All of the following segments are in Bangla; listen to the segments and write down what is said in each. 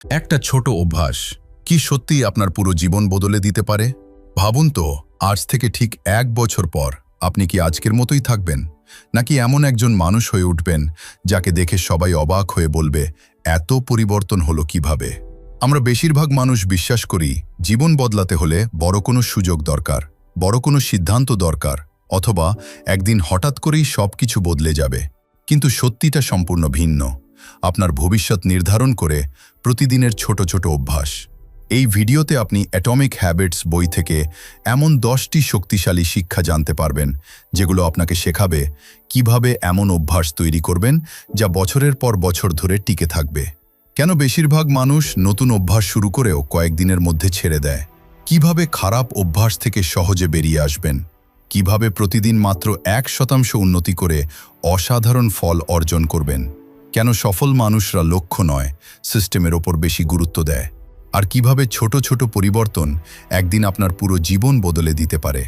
একটা ছোট অভ্যাস কি সত্যিই আপনার পুরো জীবন বদলে দিতে পারে? ভাবুন তো, আজ থেকে ঠিক 1 বছর পর আপনি কি আজকের মতোই থাকবেন, নাকি এমন একজন মানুষ হয়ে উঠবেন যাকে দেখে সবাই অবাক হয়ে বলবে, এত পরিবর্তন হলো কিভাবে? আমরা বেশিরভাগ মানুষ বিশ্বাস করি জীবন বদলাতে হলে বড় কোনো সুযোগ দরকার, বড় কোনো সিদ্ধান্ত দরকার, অথবা একদিন হঠাৎ করেই সবকিছু বদলে যাবে। কিন্তু সত্যিটা সম্পূর্ণ ভিন্ন। আপনার ভবিষ্যৎ নির্ধারণ করে প্রতিদিনের ছোট ছোট অভ্যাস। এই ভিডিওতে আপনি অ্যাটমিক হ্যাবিটস বই থেকে এমন 10টি শক্তিশালী শিক্ষা জানতে পারবেন, যেগুলো আপনাকে শেখাবে কিভাবে এমন অভ্যাস তৈরি করবেন যা বছরের পর বছর ধরে টিকে থাকবে। কেন বেশিরভাগ মানুষ নতুন অভ্যাস শুরু করেও কয়েকদিনের মধ্যে ছেড়ে দেয়? কিভাবে খারাপ অভ্যাস থেকে সহজে বেরিয়ে আসবেন? কিভাবে প্রতিদিন মাত্র 1% উন্নতি করে অসাধারণ ফল অর্জন করবেন? কেন সফল মানুষরা লক্ষ্য নয়, সিস্টেমের ওপর বেশি গুরুত্ব দেয়? আর কিভাবে ছোট ছোট পরিবর্তন একদিন আপনার পুরো জীবন বদলে দিতে পারে?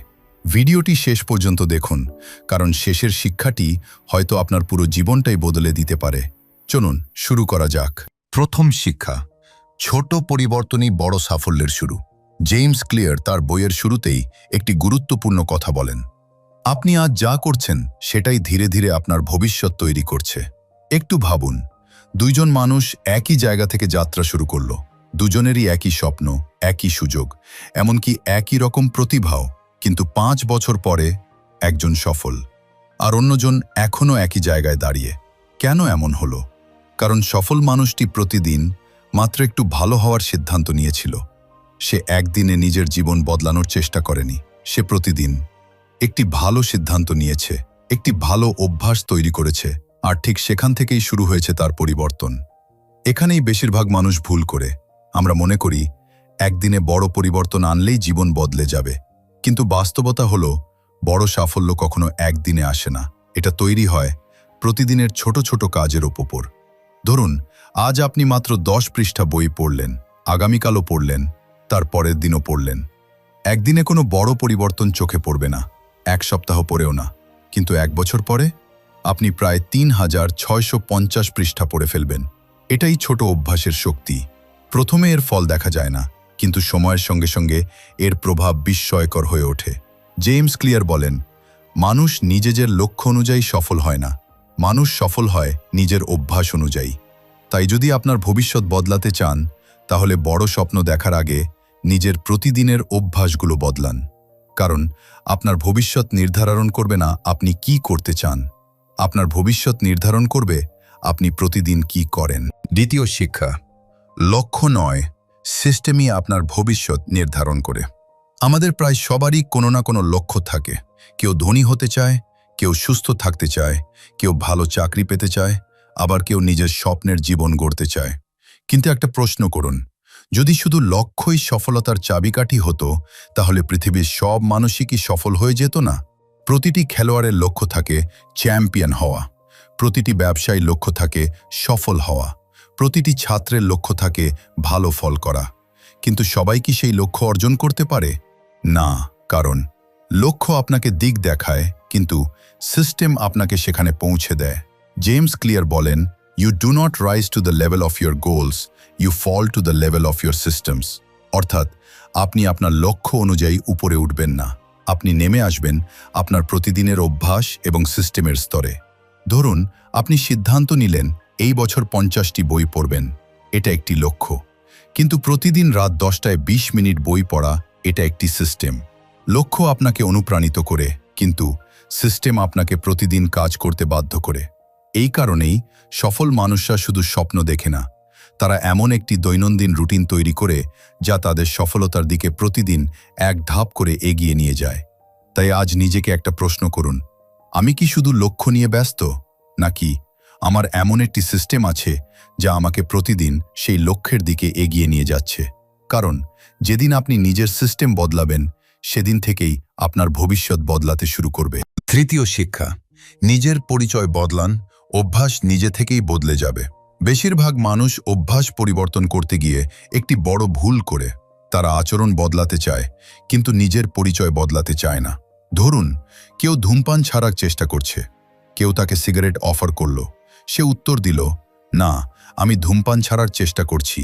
ভিডিওটি শেষ পর্যন্ত দেখুন, কারণ শেষের শিক্ষাটি হয়তো আপনার পুরো জীবনটাই বদলে দিতে পারে। চলুন শুরু করা যাক। প্রথম শিক্ষা, ছোট পরিবর্তনই বড় সাফল্যের শুরু। জেমস ক্লিয়ার তার বইয়ের শুরুতেই একটি গুরুত্বপূর্ণ কথা বলেন। আপনি আজ যা করছেন সেটাই ধীরে ধীরে আপনার ভবিষ্যৎ তৈরি করছে। একটু ভাবুন, দুইজন মানুষ একই জায়গা থেকে যাত্রা শুরু করলো। দুজনেরই একই স্বপ্ন, একই সুযোগ, এমনকি একই রকম প্রতিভাও। কিন্তু 5 বছর পরে একজন সফল আর অন্যজন এখনও একই জায়গায় দাঁড়িয়ে। কেন এমন হলো? কারণ সফল মানুষটি প্রতিদিন মাত্র একটু ভালো হওয়ার সিদ্ধান্ত নিয়েছিল। সে একদিনে নিজের জীবন বদলানোর চেষ্টা করেনি। সে প্রতিদিন একটি ভালো সিদ্ধান্ত নিয়েছে, একটি ভালো অভ্যাস তৈরি করেছে, আর ঠিক সেখান থেকেই শুরু হয়েছে তার পরিবর্তন। এখানেই বেশিরভাগ মানুষ ভুল করে। আমরা মনে করি একদিনে বড় পরিবর্তন আনলেই জীবন বদলে যাবে, কিন্তু বাস্তবতা হলো বড় সাফল্য কখনো একদিনে আসে না। এটা তৈরি হয় প্রতিদিনের ছোট ছোট কাজের ওপর। ধরুন, আজ আপনি মাত্র 10 পৃষ্ঠা বই পড়লেন, আগামীকালও পড়লেন, তার পরের দিনও পড়লেন। একদিনে কোনো বড় পরিবর্তন চোখে পড়বে না, 1 সপ্তাহ পরেও না, কিন্তু 1 বছর পরে আপনি প্রায় 3650 পৃষ্ঠা পড়ে ফেলবেন। এটাই ছোট অভ্যাসের শক্তি। প্রথমে এর ফল দেখা যায় না, কিন্তু সময়ের সঙ্গে সঙ্গে এর প্রভাব বিস্ময়কর হয়ে ওঠে। জেমস ক্লিয়ার বলেন, মানুষ নিজের লক্ষ্য অনুযায়ী সফল হয় না, মানুষ সফল হয় নিজের অভ্যাস অনুযায়ী। তাই যদি আপনার ভবিষ্যৎ বদলাতে চান, তাহলে বড় স্বপ্ন দেখার আগে নিজের প্রতিদিনের অভ্যাসগুলো বদলান। কারণ আপনার ভবিষ্যৎ নির্ধারণ করবে না আপনি কি করতে চান, আপনার ভবিষ্যৎ নির্ধারণ করবে আপনি প্রতিদিন কি করেন। দ্বিতীয় শিক্ষা, লক্ষ্য নয়, সিস্টেমই আপনার ভবিষ্যৎ নির্ধারণ করে। আমাদের প্রায় সবারই কোনো না কোনো লক্ষ্য থাকে। কেউ ধনী হতে চায়, কেউ সুস্থ থাকতে চায়, কেউ ভালো চাকরি পেতে চায়, আবার কেউ নিজের স্বপ্নের জীবন গড়তে চায়। কিন্তু একটা প্রশ্ন করুন, যদি শুধু লক্ষ্যই সফলতার চাবিকাঠি হতো, তাহলে পৃথিবীর সব মানুষই কি সফল হয়ে যেত না? প্রতিটি খেলোয়াড়ের লক্ষ্য থাকে চ্যাম্পিয়ন হওয়া, প্রতিটি ব্যবসায়ীর লক্ষ্য থাকে সফল হওয়া, প্রতিটি ছাত্রের লক্ষ্য থাকে ভালো ফল করা। কিন্তু সবাই কি সেই লক্ষ্য অর্জন করতে পারে? না, কারণ লক্ষ্য আপনাকে দিক দেখায়, কিন্তু সিস্টেম আপনাকে সেখানে পৌঁছে দেয়। জেমস ক্লিয়ার বলেন, you do not rise to the level of your goals, you fall to the level of your systems. অর্থাৎ আপনি আপনার লক্ষ্য অনুযায়ী উপরে উঠবেন না, আপনি নেমে আসবেন আপনার প্রতিদিনের অভ্যাস এবং সিস্টেমের স্তরে। ধরুন, আপনি সিদ্ধান্ত নিলেন এই বছর 50টি বই পড়বেন, এটা একটি লক্ষ্য। কিন্তু প্রতিদিন রাত 10টায় 20 মিনিট বই পড়া, এটা একটি সিস্টেম। লক্ষ্য আপনাকে অনুপ্রাণিত করে, কিন্তু সিস্টেম আপনাকে প্রতিদিন কাজ করতে বাধ্য করে। এই কারণেই সফল মানুষরা শুধু স্বপ্ন দেখে না, তারা এমন একটি দৈনন্দিন রুটিন তৈরি করে যা তাদের সফলতার দিকে প্রতিদিন এক ধাপ করে এগিয়ে নিয়ে যায়। তাই আজ নিজেকে একটা প্রশ্ন করুন, আমি কি শুধু লক্ষ্য নিয়ে ব্যস্ত, নাকি আমার এমন একটি সিস্টেম আছে যা আমাকে প্রতিদিন সেই লক্ষ্যের দিকে এগিয়ে নিয়ে যাচ্ছে? কারণ যেদিন আপনি নিজের সিস্টেম বদলাবেন, সেদিন থেকেই আপনার ভবিষ্যৎ বদলাতে শুরু করবে। তৃতীয় শিক্ষা, নিজের পরিচয় বদলান, অভ্যাস নিজে থেকেই বদলে যাবে। বেশিরভাগ মানুষ অভ্যাস পরিবর্তন করতে গিয়ে একটি বড় ভুল করে। তারা আচরণ বদলাতে চায়, কিন্তু নিজের পরিচয় বদলাতে চায় না। ধরুন, কেউ ধূমপান ছাড়ার চেষ্টা করছে, কেউ তাকে সিগারেট অফার করল। সে উত্তর দিল, না, আমি ধূমপান ছাড়ার চেষ্টা করছি।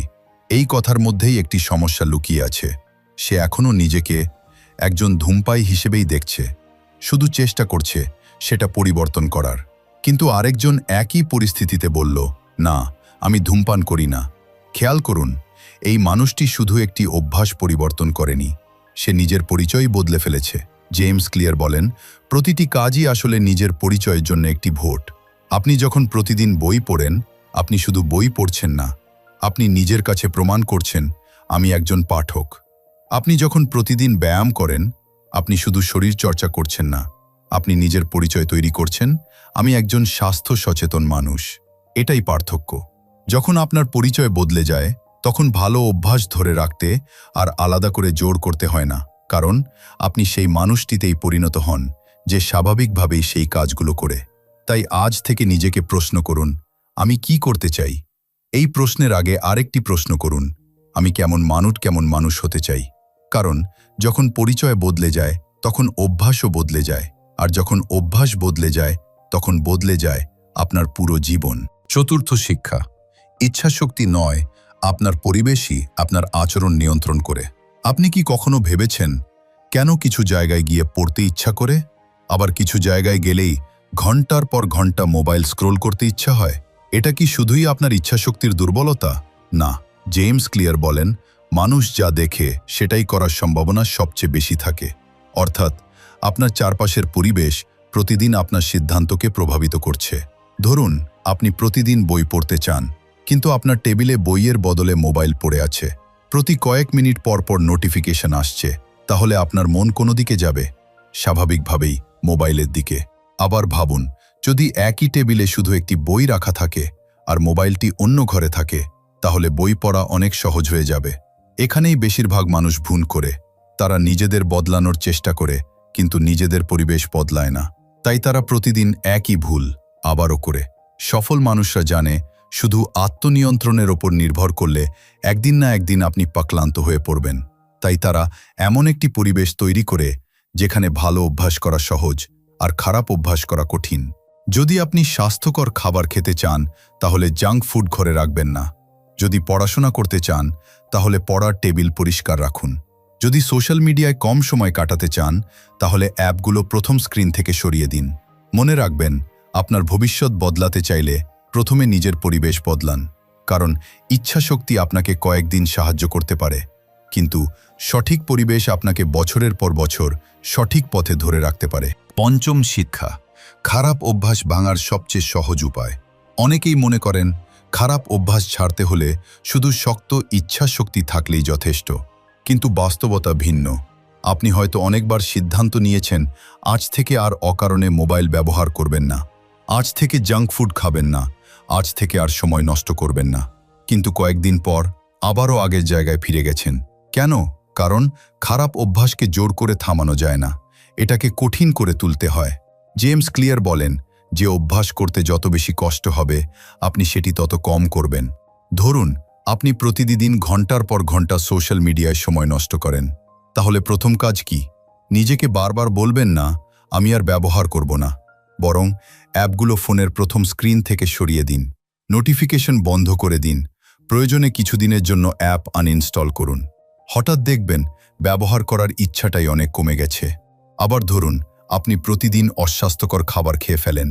এই কথার মধ্যেই একটি সমস্যা লুকিয়ে আছে। সে এখনও নিজেকে একজন ধূমপায়ী হিসেবেই দেখছে, শুধু চেষ্টা করছে সেটা পরিবর্তন করার। কিন্তু আরেকজন একই পরিস্থিতিতে বলল, না, আমি ধূমপান করি না। খেয়াল করুন, এই মানুষটি শুধু একটি অভ্যাস পরিবর্তন করেনি, সে নিজের পরিচয় বদলে ফেলেছে। জেমস ক্লিয়ার বলেন, প্রতিটি কাজই আসলে নিজের পরিচয়ের জন্য একটি ভোট। আপনি যখন প্রতিদিন বই পড়েন, আপনি শুধু বই পড়ছেন না, আপনি নিজের কাছে প্রমাণ করছেন, আমি একজন পাঠক। আপনি যখন প্রতিদিন ব্যায়াম করেন, আপনি শুধু শরীর চর্চা করছেন না, আপনি নিজের পরিচয় তৈরি করছেন, আমি একজন স্বাস্থ্য সচেতন মানুষ। এটাই পার্থক্য। যখন আপনার পরিচয় বদলে যায়, তখন ভালো অভ্যাস ধরে রাখতে আর আলাদা করে জোর করতে হয় না, কারণ আপনি সেই মানুষটিতেই পরিণত হন যে স্বাভাবিকভাবেই সেই কাজগুলো করে। তাই আজ থেকে নিজেকে প্রশ্ন করুন, আমি কি করতে চাই? এই প্রশ্নের আগে আরেকটি প্রশ্ন করুন, আমি কেমন মানুষ হতে চাই? কারণ যখন পরিচয় বদলে যায়, তখন অভ্যাসও বদলে যায়, আর যখন অভ্যাস বদলে যায়, তখন বদলে যায় আপনার পুরো জীবন। চতুর্থ শিক্ষা, ইচ্ছাশক্তি নয়, আপনার পরিবেশই আপনার আচরণ নিয়ন্ত্রণ করে। আপনি কি কখনো ভেবেছেন কেন কিছু জায়গায় গিয়ে পড়তে ইচ্ছা করে, আবার কিছু জায়গায় গেলেই ঘন্টার পর ঘন্টা মোবাইল স্ক্রোল করতে ইচ্ছা হয়? এটা কি শুধুই আপনার ইচ্ছাশক্তির দুর্বলতা? না, জেমস ক্লিয়ার বলেন, মানুষ যা দেখে সেটাই করার সম্ভাবনা সবচেয়ে বেশি থাকে। অর্থাৎ আপনার চারপাশের পরিবেশ প্রতিদিন আপনার সিদ্ধান্তকে প্রভাবিত করছে। ধরুন, আপনি প্রতিদিন বই পড়তে চান, কিন্তু আপনার টেবিলে বইয়ের বদলে মোবাইল পড়ে আছে। প্রতি কয়েক মিনিট পর পর নোটিফিকেশন আসছে, তাহলে আপনার মন কোনো দিকে যাবে? স্বাভাবিকভাবেই মোবাইলের দিকে। আবার ভাবুন, যদি একই টেবিলে শুধু একটি বই রাখা থাকে আর মোবাইলটি অন্য ঘরে থাকে, তাহলে বই পড়া অনেক সহজ হয়ে যাবে। এখানেই বেশিরভাগ মানুষ ভুল করে। তারা নিজেদের বদলানোর চেষ্টা করে, কিন্তু নিজেদের পরিবেশ বদলায় না। তাই তারা প্রতিদিন একই ভুল আবারও করে। সফল মানুষরা জানে, শুধু আত্মনিয়ন্ত্রণের ওপর নির্ভর করলে একদিন না একদিন আপনি ক্লান্ত হয়ে পড়বেন। তাই তারা এমন একটি পরিবেশ তৈরি করে যেখানে ভালো অভ্যাস করা সহজ আর খারাপ অভ্যাস করা কঠিন। যদি আপনি স্বাস্থ্যকর খাবার খেতে চান, তাহলে জাঙ্ক ফুড ঘরে রাখবেন না। যদি পড়াশোনা করতে চান, তাহলে পড়ার টেবিল পরিষ্কার রাখুন। যদি সোশ্যাল মিডিয়ায় কম সময় কাটাতে চান, তাহলে অ্যাপগুলো প্রথম স্ক্রিন থেকে সরিয়ে দিন। মনে রাখবেন, আপনার ভবিষ্যৎ বদলাতে চাইলে প্রথমে নিজের পরিবেশ বদলান। কারণ ইচ্ছাশক্তি আপনাকে কয়েকদিন সাহায্য করতে পারে, কিন্তু সঠিক পরিবেশ আপনাকে বছরের পর বছর সঠিক পথে ধরে রাখতে পারে। পঞ্চম শিক্ষা, খারাপ অভ্যাস ভাঙার সবচেয়ে সহজ উপায়। অনেকেই মনে করেন খারাপ অভ্যাস ছাড়তে হলে শুধু শক্ত ইচ্ছাশক্তি থাকলেই যথেষ্ট, কিন্তু বাস্তবতা ভিন্ন। আপনি হয়তো অনেকবার সিদ্ধান্ত নিয়েছেন, আজ থেকে আর অকারণে মোবাইল ব্যবহার করবেন না, আজ থেকে জাঙ্ক ফুড খাবেন না, আজ থেকে আর সময় নষ্ট করবেন না। কিন্তু কয়েকদিন পর আবারও আগের জায়গায় ফিরে গেছেন। কেন? কারণ খারাপ অভ্যাসকে জোর করে থামানো যায় না, এটাকে কঠিন করে তুলতে হয়। জেমস ক্লিয়ার বলেন, যে অভ্যাস করতে যত বেশি কষ্ট হবে, আপনি সেটি তত কম করবেন। ধরুন, আপনি প্রতিদিন ঘন্টার পর ঘন্টা সোশ্যাল মিডিয়ায় সময় নষ্ট করেন। তাহলে প্রথম কাজ কি? নিজেকে বারবার বলবেন না, আমি আর ব্যবহার করব না। বরং অ্যাপগুলো ফোনের প্রথম স্ক্রিন থেকে সরিয়ে দিন, নোটিফিকেশন বন্ধ করে দিন, প্রয়োজনে কিছুদিনের জন্য অ্যাপ আনইনস্টল করুন। হঠাৎ দেখবেন ব্যবহার করার ইচ্ছাটাই অনেক কমে গেছে। আবার ধরুন, আপনি প্রতিদিন অস্বাস্থ্যকর খাবার খেয়ে ফেলেন,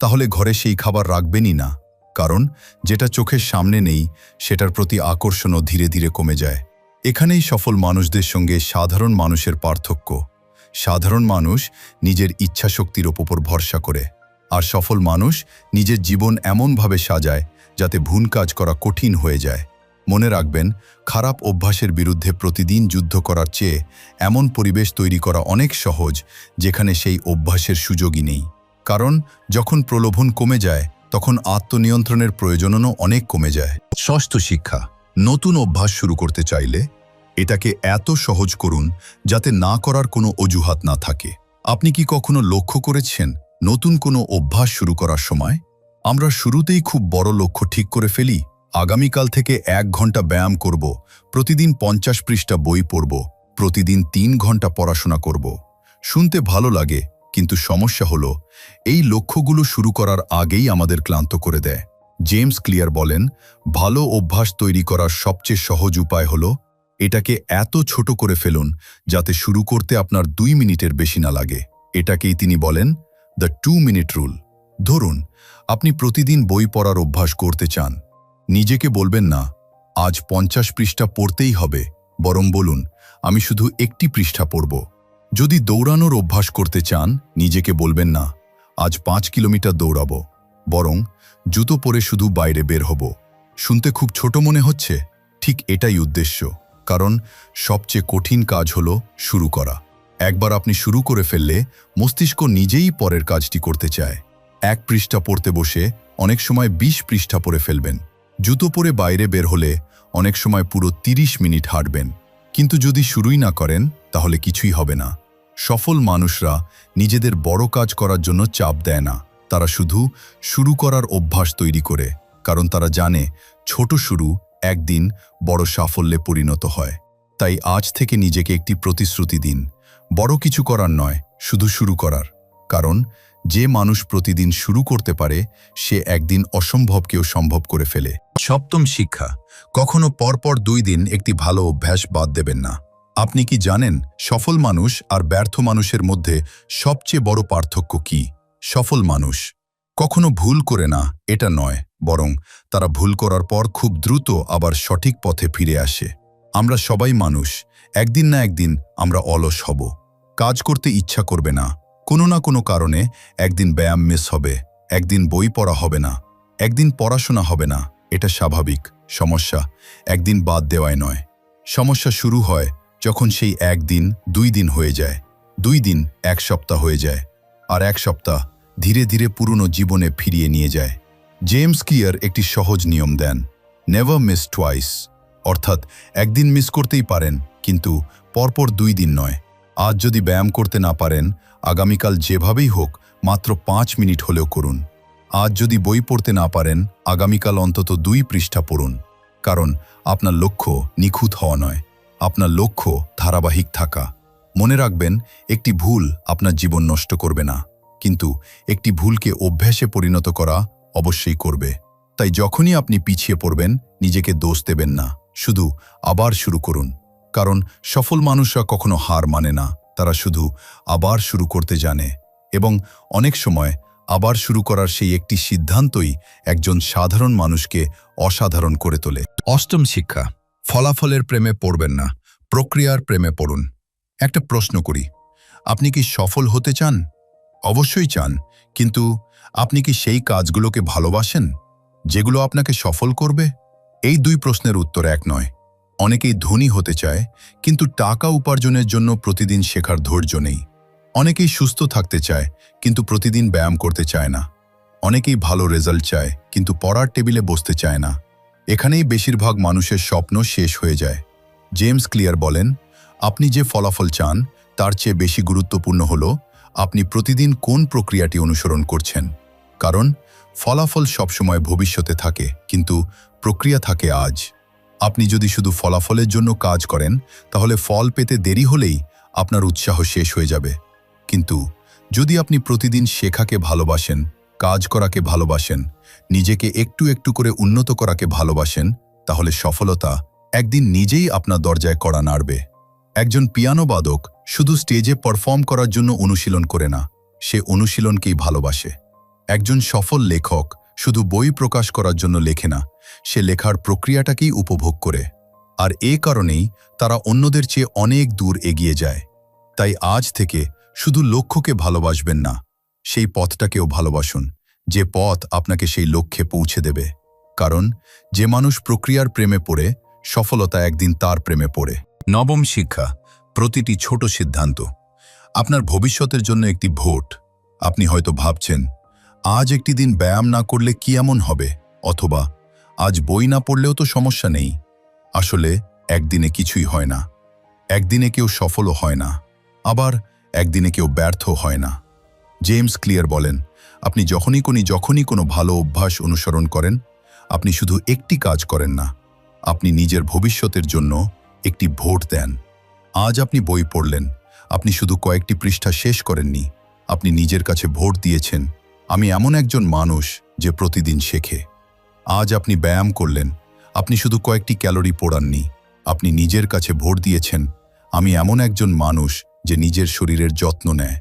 তাহলে ঘরে সেই খাবার রাখবেনই না। কারণ যেটা চোখের সামনে নেই, সেটার প্রতি আকর্ষণও ধীরে ধীরে কমে যায়। এখানেই সফল মানুষদের সঙ্গে সাধারণ মানুষের পার্থক্য। সাধারণ মানুষ নিজের ইচ্ছাশক্তির ওপর ভরসা করে, আর সফল মানুষ নিজের জীবন এমনভাবে সাজায় যাতে ভুল কাজ করা কঠিন হয়ে যায়। মনে রাখবেন, খারাপ অভ্যাসের বিরুদ্ধে প্রতিদিন যুদ্ধ করার চেয়ে এমন পরিবেশ তৈরি করা অনেক সহজ যেখানে সেই অভ্যাসের সুযোগই নেই। কারণ যখন প্রলোভন কমে যায়, তখন আত্মনিয়ন্ত্রণের প্রয়োজনও অনেক কমে যায়। ষষ্ঠ শিক্ষা, নতুন অভ্যাস শুরু করতে চাইলে এটাকে এত সহজ করুন যাতে না করার কোনো অজুহাত না থাকে। আপনি কি কখনো লক্ষ্য করেছেন, নতুন কোনো অভ্যাস শুরু করার সময় আমরা শুরুতেই খুব বড় লক্ষ্য ঠিক করে ফেলি? আগামীকাল থেকে 1 ঘন্টা ব্যায়াম করব, প্রতিদিন 50 পৃষ্ঠা বই পড়ব, প্রতিদিন 3 ঘন্টা পড়াশোনা করব। শুনতে ভালো লাগে, কিন্তু সমস্যা হলো এই লক্ষ্যগুলো শুরু করার আগেই আমাদের ক্লান্ত করে দেয়। জেমস ক্লিয়ার বলেন, ভালো অভ্যাস তৈরি করার সবচেয়ে সহজ উপায় হল এটাকে এত ছোট করে ফেলুন যাতে শুরু করতে আপনার 2 মিনিটের বেশি না লাগে। এটাকেই তিনি বলেন দ্য 2-মিনিট রুল। ধরুন আপনি প্রতিদিন বই পড়ার অভ্যাস করতে চান। নিজেকে বলবেন না আজ 50 পৃষ্ঠা পড়তেই হবে, বরং বলুন আমি শুধু একটি পৃষ্ঠা পড়ব। যদি দৌড়ানোর অভ্যাস করতে চান, নিজেকে বলবেন না আজ 5 কিলোমিটার দৌড়াবো, বরং জুতো পরে শুধু বাইরে বের হব। শুনতে খুব ছোট মনে হচ্ছে, ঠিক এটাই উদ্দেশ্য। কারণ সবচেয়ে কঠিন কাজ হলো শুরু করা। একবার আপনি শুরু করে ফেললে মস্তিষ্ক নিজেই পরের কাজটি করতে চায়। 1 পৃষ্ঠা পড়তে বসে অনেক সময় 20 পৃষ্ঠা পড়ে ফেলবেন। জুতো পরে বাইরে বের হলে অনেক সময় পুরো 30 মিনিট হাঁটবেন। কিন্তু যদি শুরুই না করেন তাহলে কিছুই হবে না। সফল মানুষরা নিজেদের বড় কাজ করার জন্য চাপ দেয় না, তারা শুধু শুরু করার অভ্যাস তৈরি করে। কারণ তারা জানে ছোট শুরু একদিন বড় সাফল্যে পরিণত হয়। তাই আজ থেকে নিজেকে একটি প্রতিশ্রুতি দিন, বড় কিছু করার নয়, শুধু শুরু করার। কারণ যে মানুষ প্রতিদিন শুরু করতে পারে সে একদিন অসম্ভবকেও সম্ভব করে ফেলে। সপ্তম শিক্ষা, কখনো পরপর 2 দিন একটি ভালো অভ্যাস বাদ দেবেন না। আপনি কি জানেন সফল মানুষ আর ব্যর্থ মানুষের মধ্যে সবচেয়ে বড় পার্থক্য কি? সফল মানুষ কখনো ভুল করে না, এটা নয়, বরং তারা ভুল করার পর খুব দ্রুত আবার সঠিক পথে ফিরে আসে। আমরা সবাই মানুষ, একদিন না একদিন আমরা অলস হব, কাজ করতে ইচ্ছা করবে না, কোনো না কোনো কারণে একদিন ব্যায়াম মিস হবে, একদিন বই পড়া হবে না, একদিন পড়াশোনা হবে না। এটা স্বাভাবিক। সমস্যা একদিন বাদ দেওয়ায় নয়, সমস্যা শুরু হয় যখন সেই 1 দিন 2 দিন হয়ে যায়, 2 দিন 1 সপ্তাহ হয়ে যায়, আর 1 সপ্তাহ ধীরে ধীরে পুরনো জীবনে ফিরিয়ে নিয়ে যায়। জেমস ক্লিয়ার একটি সহজ নিয়ম দেন, নেভার মিস টুয়াইস। অর্থাৎ একদিন মিস করতেই পারেন, কিন্তু পরপর 2 দিন নয়। আজ যদি ব্যায়াম করতে না পারেন, আগামীকাল যেভাবেই হোক মাত্র 5 মিনিট হলেও করুন। আজ যদি বই পড়তে না পারেন, আগামীকাল অন্তত 2 পৃষ্ঠা পড়ুন। কারণ আপনার লক্ষ্য নিখুঁত হওয়া নয়, আপনার লক্ষ্য ধারাবাহিক থাকা। মনে রাখবেন, একটি ভুল আপনার জীবন নষ্ট করবে না, কিন্তু একটি ভুলকে অভ্যাসে পরিণত করা অবশ্যই করবে। তাই যখনই আপনি পিছিয়ে পড়বেন, নিজেকে দোষ দেবেন না, শুধু আবার শুরু করুন। কারণ সফল মানুষরা কখনো হার মানে না, তারা শুধু আবার শুরু করতে জানে। এবং অনেক সময় আবার শুরু করার সেই একটি সিদ্ধান্তই একজন সাধারণ মানুষকে অসাধারণ করে তোলে। অষ্টম শিক্ষা, ফলাফলের প্রেমে পড়বেন না, প্রক্রিয়ার প্রেমে পড়ুন। একটা প্রশ্ন করি, আপনি কি সফল হতে চান? অবশ্যই চান, কিন্তু আপনি কি সেই কাজগুলোকে ভালোবাসেন যেগুলো আপনাকে সফল করবে? এই 2 প্রশ্নের উত্তর এক নয়। অনেকেই ধনী হতে চায়, কিন্তু টাকা উপার্জনের জন্য প্রতিদিন শেখার ধৈর্য নেই। অনেকেই সুস্থ থাকতে চায়, কিন্তু প্রতিদিন ব্যায়াম করতে চায় না। অনেকেই ভালো রেজাল্ট চায়, কিন্তু পড়ার টেবিলে বসতে চায় না। এখানেই বেশিরভাগ মানুষের স্বপ্ন শেষ হয়ে যায়। জেমস ক্লিয়ার বলেন, আপনি যে ফলাফল চান তার চেয়ে বেশি গুরুত্বপূর্ণ হলো আপনি প্রতিদিন কোন প্রক্রিয়াটি অনুসরণ করছেন। কারণ ফলাফল সবসময় ভবিষ্যতে থাকে, কিন্তু প্রক্রিয়া থাকে আজ। আপনি যদি শুধু ফলাফলের জন্য কাজ করেন, তাহলে ফল পেতে দেরি হলেই আপনার উৎসাহ শেষ হয়ে যাবে। কিন্তু যদি আপনি প্রতিদিন শেখাকে ভালোবাসেন, কাজ করাকে ভালোবাসেন, নিজেকে একটু একটু করে উন্নত করাকে ভালোবাসেন, তাহলে সফলতা একদিন নিজেই আপনার দরজায় কড়া নাড়বে। একজন পিয়ানো বাদক শুধু স্টেজে পারফর্ম করার জন্য অনুশীলন করে না, সে অনুশীলনকেই ভালোবাসে। একজন সফল লেখক শুধু বই প্রকাশ করার জন্য লেখে না, সে লেখার প্রক্রিয়াটাকেই উপভোগ করে। আর এ কারণেই তারা অন্যদের চেয়ে অনেক দূর এগিয়ে যায়। তাই আজ থেকে শুধু লক্ষ্যকে ভালোবাসবেন না, সেই পথটাকেও ভালোবাসুন, যে পথ আপনাকে সেই লক্ষ্যে পৌঁছে দেবে। কারণ যে মানুষ প্রক্রিয়ার প্রেমে পড়ে, সফলতা একদিন তার প্রেমে পড়ে। নবম শিক্ষা, প্রতিটি ছোট সিদ্ধান্ত আপনার ভবিষ্যতের জন্য একটি ভোট। আপনি হয়তো ভাবছেন, আজ একটি দিন ব্যায়াম না করলে কি এমন হবে, অথবা আজ বই না পড়লেও তো সমস্যা নেই। আসলে একদিনে কিছুই হয় না। একদিনে কেউ সফলও হয় না, আবার একদিনে কেউ ব্যর্থ হয় না। জেমস ক্লিয়ার বলেন, আপনি যখনই কোনো ভালো অভ্যাস অনুসরণ করেন, আপনি শুধু একটি কাজ করেন না, আপনি নিজের ভবিষ্যতের জন্য একটি ভোট দেন। আজ আপনি বই পড়লেন, আপনি শুধু কয়েকটি পৃষ্ঠা শেষ করেননি, আপনি নিজের কাছে ভোট দিয়েছেন, আমি এমন একজন মানুষ যে প্রতিদিন শেখে। আজ আপনি ব্যায়াম করলেন, আপনি শুধু কয়েকটি ক্যালোরি পোড়াননি, আপনি নিজের কাছে ভোট দিয়েছেন আমি এমন একজন মানুষ যে নিজের শরীরের যত্ন নেয়।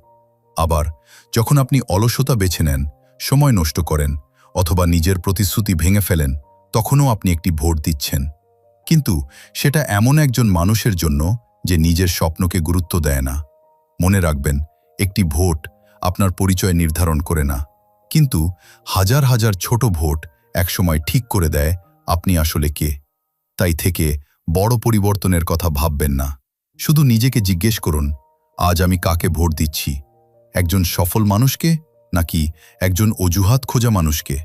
আবার যখন আপনি অলসতা বেছে নেন, সময় নষ্ট করেন অথবা নিজের প্রতিশ্রুতি ভেঙে ফেলেন, তখনও আপনি একটি ভোট দিচ্ছেন। কিন্তু সেটা এমন একজন মানুষের জন্য যে নিজের স্বপ্নকে গুরুত্ব দেয় না। মনে রাখবেন, একটি ভোট আপনার পরিচয় নির্ধারণ করে না, কিন্তু হাজার হাজার ছোট ভোট একসময় ঠিক করে দেয় আপনি আসলে কে। তাই থেকে বড় পরিবর্তনের কথা ভাববেন না, শুধু নিজেকে জিজ্ঞেস করুন, আজ আমি কাকে ভোট দিচ্ছি? একজন সফল মানুষকে নাকি একজন অজুহাত খোঁজা মানুষকে?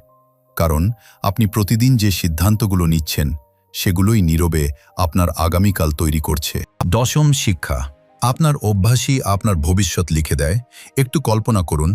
কারণ আপনি প্রতিদিন যে সিদ্ধান্তগুলো নিচ্ছেন সেগুলোই নীরবে আপনার আগামীকাল তৈরি করছে। দশম শিক্ষা, আপনার অভ্যাসই আপনার ভবিষ্যৎ লিখে দেয়। একটু কল্পনা করুন,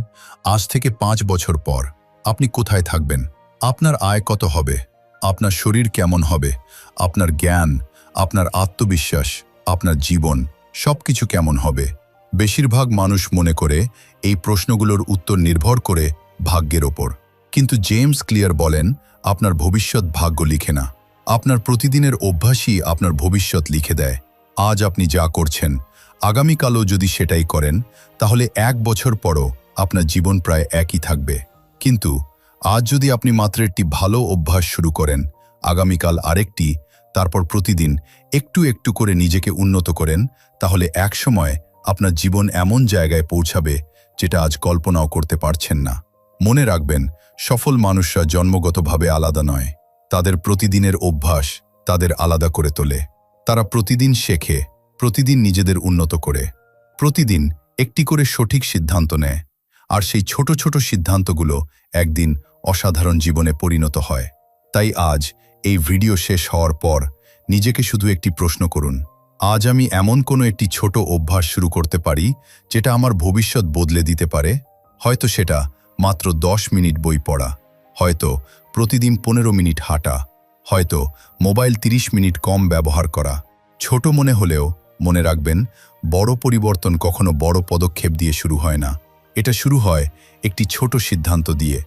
আজ থেকে 5 বছর পর আপনি কোথায় থাকবেন? আপনার আয় কত হবে? আপনার শরীর কেমন হবে? আপনার জ্ঞান, আপনার আত্মবিশ্বাস, আপনার জীবন সবকিছু কেমন হবে? বেশিরভাগ মানুষ মনে করে এই প্রশ্নগুলোর উত্তর নির্ভর করে ভাগ্যের ওপর। কিন্তু জেমস ক্লিয়ার বলেন, আপনার ভবিষ্যৎ ভাগ্য লিখে না, আপনার প্রতিদিনের অভ্যাসই আপনার ভবিষ্যৎ লিখে দেয়। আজ আপনি যা করছেন, আগামীকালও যদি সেটাই করেন, তাহলে 1 বছর পরও আপনার জীবন প্রায় একই থাকবে। কিন্তু আজ যদি আপনি মাত্র একটি ভালো অভ্যাস শুরু করেন, আগামীকাল আরেকটি, তারপর প্রতিদিন একটু একটু করে নিজেকে উন্নত করেন, তাহলে একসময় আপনার জীবন এমন জায়গায় পৌঁছাবে যেটা আজ কল্পনাও করতে পারছেন না। মনে রাখবেন, সফল মানুষরা জন্মগতভাবে আলাদা নয়, তাদের প্রতিদিনের অভ্যাস তাদের আলাদা করে তোলে। তারা প্রতিদিন শেখে, প্রতিদিন নিজেদের উন্নত করে, প্রতিদিন একটি করে সঠিক সিদ্ধান্ত নেয়, আর সেই ছোট ছোট সিদ্ধান্তগুলো একদিন অসাধারণ জীবনে পরিণত হয়। তাই আজ এই ভিডিও শেষ হওয়ার পর নিজেকে শুধু একটি প্রশ্ন করুন, আজ আমি এমন কোনো একটি ছোট অভ্যাস শুরু করতে পারি যেটা আমার ভবিষ্যৎ বদলে দিতে পারে। হয়তো সেটা মাত্র 10 মিনিট বই পড়া, হয়তো প্রতিদিন 15 মিনিট হাঁটা, হয়তো মোবাইল 30 মিনিট কম ব্যবহার করা। ছোট মনে হলেও মনে রাখবেন, বড় পরিবর্তন কখনো বড় পদক্ষেপ দিয়ে শুরু হয় না, এটা শুরু হয় একটি ছোট সিদ্ধান্ত দিয়ে।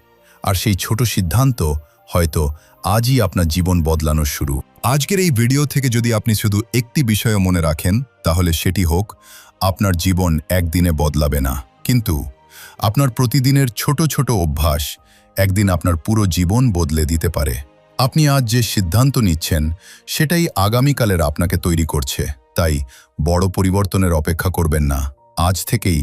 আর সেই ছোট সিদ্ধান্ত হয়তো আজই আপনার জীবন বদলানোর শুরু। আজকের এই ভিডিও থেকে যদি আপনি শুধু একটি বিষয় মনে রাখেন, তাহলে সেটি হোক, আপনার জীবন একদিনে বদলাবে না, কিন্তু আপনার প্রতিদিনের ছোট ছোট অভ্যাস একদিন আপনার পুরো জীবন বদলে দিতে পারে। আপনি আজ যে সিদ্ধান্ত নিচ্ছেন সেটাই আগামীকালের আপনাকে তৈরি করছে। তাই বড় পরিবর্তনের অপেক্ষা করবেন না, আজ থেকেই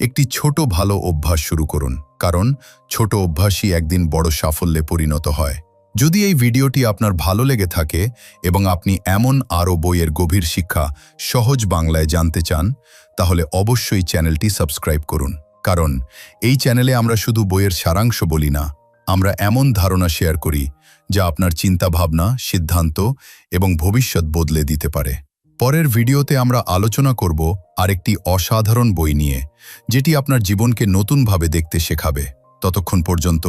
একটি ছোট ভালো অভ্যাস শুরু করুন, কারণ ছোট অভ্যাসই একদিন বড় সাফল্যে পরিণত হয়। যদি এই ভিডিওটি আপনার ভালো লেগে থাকে এবং আপনি এমন আরও বইয়ের গভীর শিক্ষা সহজ বাংলায় জানতে চান, তাহলে অবশ্যই চ্যানেলটি সাবস্ক্রাইব করুন, কারণ এই চ্যানেলে আমরা শুধু বইয়ের সারাংশ বলি না, আমরা এমন ধারণা শেয়ার করি যা আপনার চিন্তাভাবনা, সিদ্ধান্ত এবং ভবিষ্যৎ বদলে দিতে পারে। পরের ভিডিওতে আমরা আলোচনা করব আরেকটি অসাধারণ বই নিয়ে, যেটি আপনার জীবনকে নতুনভাবে দেখতে শেখাবে। ততক্ষণ পর্যন্ত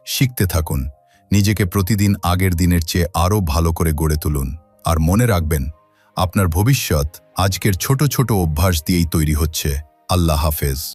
শিখতে থাকুন, নিজেকে প্রতিদিন আগের দিনের চেয়ে আরও ভালো করে গড়ে তুলুন। আর মনে রাখবেন, আপনার ভবিষ্যৎ আজকের ছোট ছোট অভ্যাস দিয়েই তৈরি হচ্ছে। আল্লাহ হাফেজ।